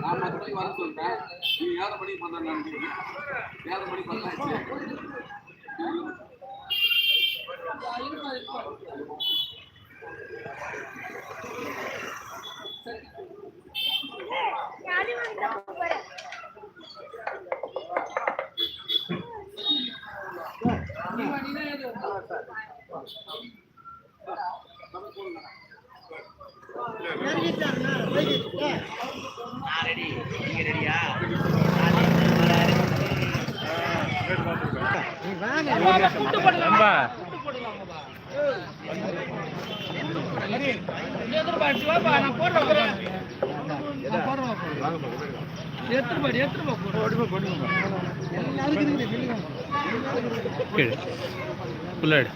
நான் 10 மணிக்கு வர சொல்லிட்டேன். நீ 7 மணிக்கு பண்ணலாம். 7 மணிக்கு பண்ணலாம். ரெடி நீங்க ரெடியா புல்லட்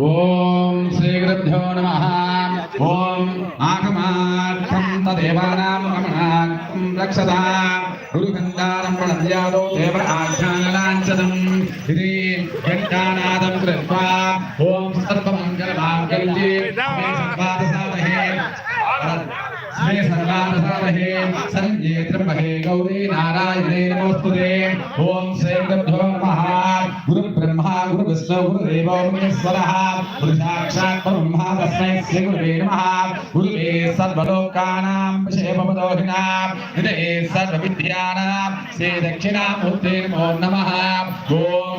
ओम श्री गुरुभ्यो नमः। ओम आगमार्थं तदेवानां गमनार्थं रक्षता गुरुगन्धारं प्रणद्यादो देव आख्यानलाञ्छनम् इति घण्टानादं कृत्वा ओम सर्वमङ्गलमाङ्गल्ये श्री सर्वानसामहे संजे त्र्यंबके गौरी नारायणे नमोस्तुते। ओम श्री गुरुभ्यो नमः। गुरु ब्रह्मा गुरु विष्णु गुरुदेवो महेश्वरः गुरु साक्षात् ब्रह्मा तस्मै श्री गुरुवे नमः। गुरुवे सर्वलोकानां विषयपदोहिनां हृदये सर्वविद्यानां श्री दक्षिणामूर्ते नमो नमः। ओम